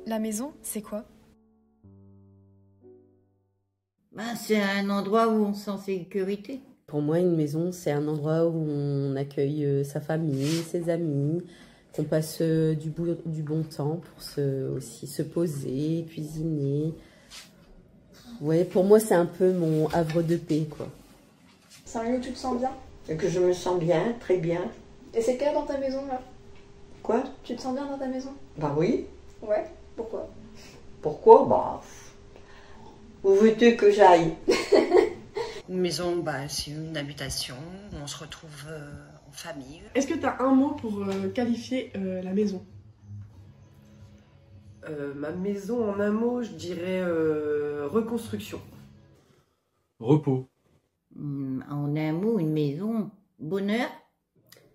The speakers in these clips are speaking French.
La maison, c'est quoi? Ben, c'est un endroit où on se sent en sécurité. Pour moi, une maison, c'est un endroit où on accueille sa famille, ses amis, qu'on passe du bon temps pour aussi se poser, cuisiner. Ouais, pour moi, c'est un peu mon havre de paix, quoi. C'est un lieu où tu te sens bien? Et que je me sens bien, très bien. Et c'est clair dans ta maison, là? Quoi? Tu te sens bien dans ta maison? Bah oui. Ouais. Pourquoi? Pourquoi? Bah, où veux-tu que j'aille? Une maison, bah, c'est une habitation où on se retrouve en famille. Est-ce que tu as un mot pour qualifier la maison? Ma maison, en un mot, je dirais reconstruction. Repos. En un mot, une maison, bonheur.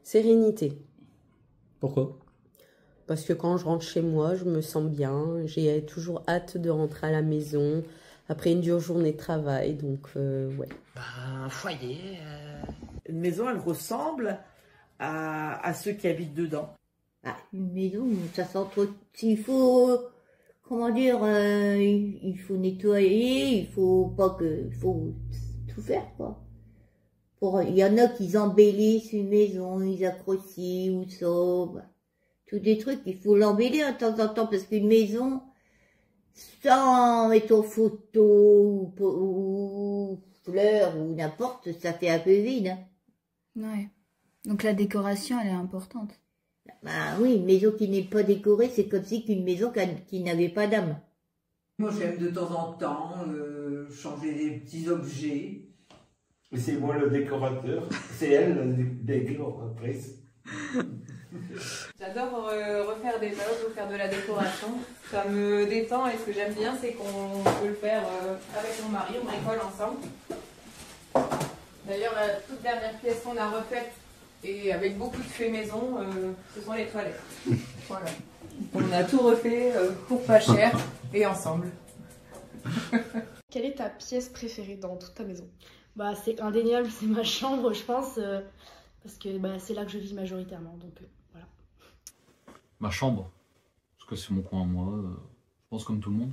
Sérénité. Pourquoi? Parce que quand je rentre chez moi, je me sens bien. J'ai toujours hâte de rentrer à la maison après une dure journée de travail. Donc, ouais. Bah, un foyer. Une maison, elle ressemble à ceux qui habitent dedans. Ah, une maison, ça s'entretient. Il faut, comment dire, il faut nettoyer, il faut tout faire, quoi. Il y en a qui embellissent une maison, ils accrochent ou ça. Bah, tous des trucs, il faut l'embellir de temps en temps parce qu'une maison, sans mettre photo ou fleurs ou n'importe, ça fait un peu vide. Hein. Ouais. Donc la décoration, elle est importante. Bah oui, une maison qui n'est pas décorée, c'est comme si qu'une maison qui n'avait pas d'âme. Moi, j'aime de temps en temps changer des petits objets. C'est moi le décorateur, c'est elle la décoratrice. J'adore refaire des meubles ou faire de la décoration. Ça me détend et ce que j'aime bien, c'est qu'on peut le faire avec mon mari, on bricole ensemble. D'ailleurs, la toute dernière pièce qu'on a refaite et avec beaucoup de faits maison, ce sont les toilettes. Voilà. On a tout refait pour pas cher et ensemble. Quelle est ta pièce préférée dans toute ta maison? Bah, c'est indéniable, c'est ma chambre, je pense, parce que bah, c'est là que je vis majoritairement, donc voilà. Ma chambre, parce que c'est mon coin à moi, je pense comme tout le monde.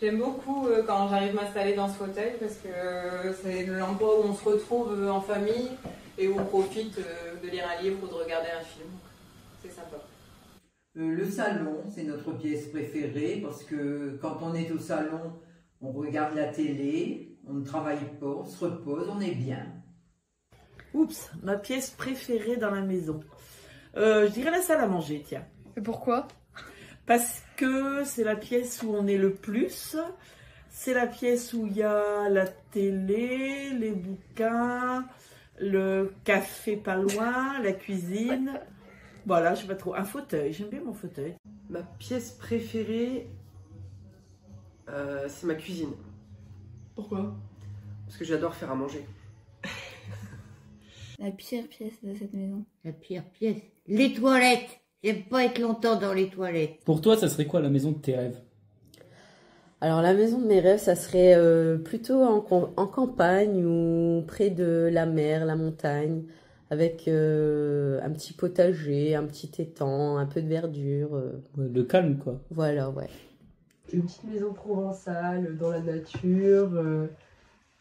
J'aime beaucoup quand j'arrive à m'installer dans ce fauteuil parce que c'est l'endroit où on se retrouve en famille et où on profite de lire un livre ou de regarder un film. C'est sympa. Le salon, c'est notre pièce préférée parce que quand on est au salon, on regarde la télé, on ne travaille pas, on se repose, on est bien. Oups, ma pièce préférée dans la maison. Je dirais la salle à manger, tiens. Et pourquoi? Parce que c'est la pièce où on est le plus. C'est la pièce où il y a la télé, les bouquins, le café pas loin, la cuisine. Voilà, je sais pas trop. Un fauteuil, j'aime bien mon fauteuil. Ma pièce préférée, c'est ma cuisine. Pourquoi? Parce que j'adore faire à manger. La pire pièce de cette maison. La pire pièce. Les toilettes. J'aime pas être longtemps dans les toilettes. Pour toi, ça serait quoi la maison de tes rêves? Alors la maison de mes rêves, ça serait plutôt en campagne ou près de la mer, la montagne, avec un petit potager, un petit étang, un peu de verdure. Ouais, le calme, quoi. Voilà, ouais. Une petite maison provençale, dans la nature,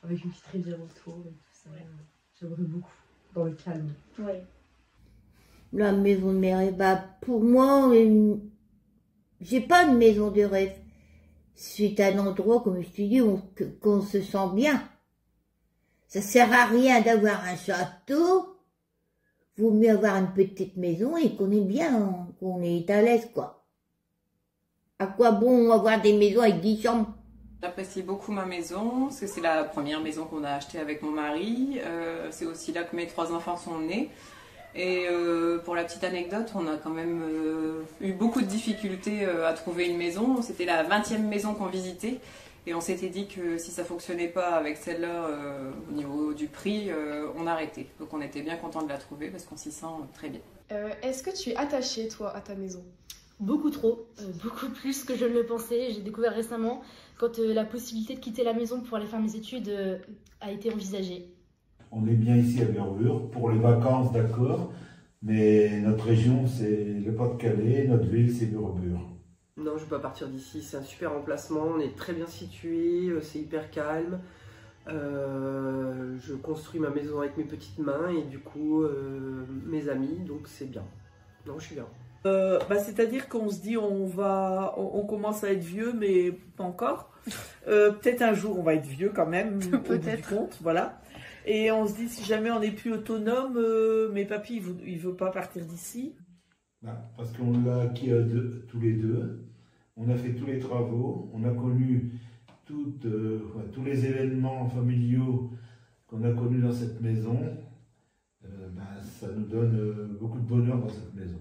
avec une petite rivière autour et tout ça. J'aimerais beaucoup, dans le calme. Ouais. La maison de mes rêves, bah, pour moi, j'ai pas de maison de rêve. C'est un endroit, comme je te dis, qu'on se sent bien. Ça sert à rien d'avoir un château. Vaut mieux avoir une petite maison et qu'on est bien, qu'on est à l'aise, quoi. À quoi bon avoir des maisons avec 10 chambres? J'apprécie beaucoup ma maison, parce que c'est la première maison qu'on a achetée avec mon mari. C'est aussi là que mes 3 enfants sont nés. Et pour la petite anecdote, on a quand même eu beaucoup de difficultés à trouver une maison. C'était la 20e maison qu'on visitait. Et on s'était dit que si ça fonctionnait pas avec celle-là au niveau du prix, on arrêtait. Donc on était bien content de la trouver parce qu'on s'y sent très bien. Est-ce que tu es attaché, toi, à ta maison? Beaucoup trop, beaucoup plus que je ne le pensais. J'ai découvert récemment quand la possibilité de quitter la maison pour aller faire mes études a été envisagée. On est bien ici à Vervure, pour les vacances, d'accord, Mais notre région, c'est le Pas-de-Calais, notre ville, c'est Bure-Bure. Non, je ne vais pas partir d'ici. C'est un super emplacement. On est très bien situé. C'est hyper calme. Je construis ma maison avec mes petites mains et du coup, mes amis. Donc c'est bien. Non, je suis bien. C'est-à-dire qu'on se dit on commence à être vieux, mais pas encore. Peut-être un jour on va être vieux quand même, au bout du compte, voilà. Et on se dit si jamais on n'est plus autonome, mais papy il veut pas partir d'ici. Parce qu'on l'a acquis tous les deux, on a fait tous les travaux, on a connu tous les événements familiaux qu'on a connus dans cette maison. Ça nous donne beaucoup de bonheur dans cette maison.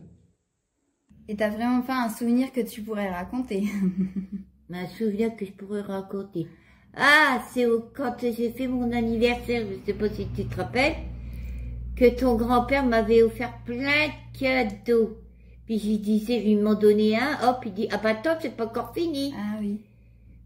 Et t'as vraiment pas un souvenir que tu pourrais raconter? Un souvenir que je pourrais raconter. Ah, c'est quand j'ai fait mon anniversaire, je sais pas si tu te rappelles, que ton grand-père m'avait offert plein de cadeaux. Puis je disais, ils m'ont donné un, hop, il dit, ah bah attends, c'est pas encore fini. Ah oui.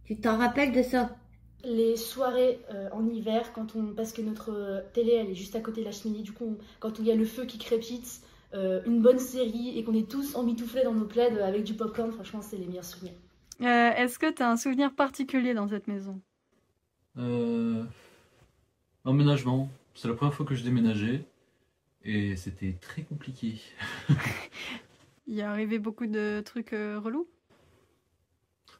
Tu t'en rappelles de ça? Les soirées en hiver, parce que notre télé elle est juste à côté de la cheminée, du coup quand il y a le feu qui crépite, une bonne série et qu'on est tous emmitouflés dans nos plaids avec du popcorn, franchement c'est les meilleurs souvenirs. Est-ce que tu as un souvenir particulier dans cette maison? Emménagement. C'est la première fois que je déménageais et c'était très compliqué. Il y a arrivé beaucoup de trucs relous?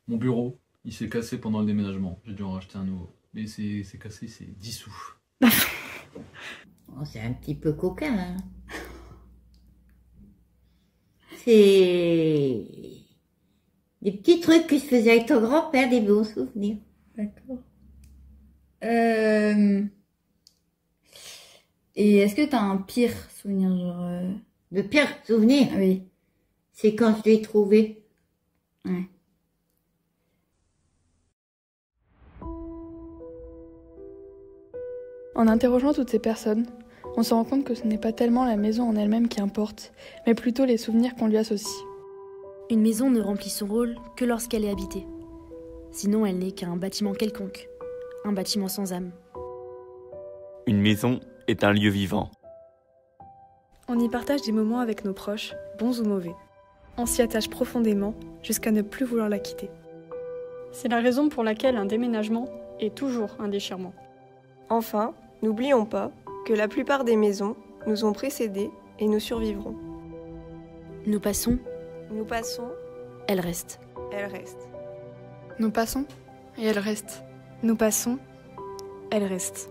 Mon bureau, il s'est cassé pendant le déménagement. J'ai dû en racheter un nouveau. Mais c'est cassé, c'est dissous. Oh, c'est un petit peu coquin, hein. C'est des petits trucs que je faisais avec ton grand-père, des bons souvenirs. D'accord. Et est-ce que t'as un pire souvenir, genre... Le pire souvenir? Oui. C'est quand je l'ai trouvé. Ouais. En interrogeant toutes ces personnes, on se rend compte que ce n'est pas tellement la maison en elle-même qui importe, mais plutôt les souvenirs qu'on lui associe. Une maison ne remplit son rôle que lorsqu'elle est habitée. Sinon, elle n'est qu'un bâtiment quelconque, un bâtiment sans âme. Une maison est un lieu vivant. On y partage des moments avec nos proches, bons ou mauvais. On s'y attache profondément jusqu'à ne plus vouloir la quitter. C'est la raison pour laquelle un déménagement est toujours un déchirement. Enfin, n'oublions pas que la plupart des maisons nous ont précédés et nous survivront. Nous passons, Nous passons, elle reste. elle reste. Nous passons et elle reste. Nous passons, elle reste.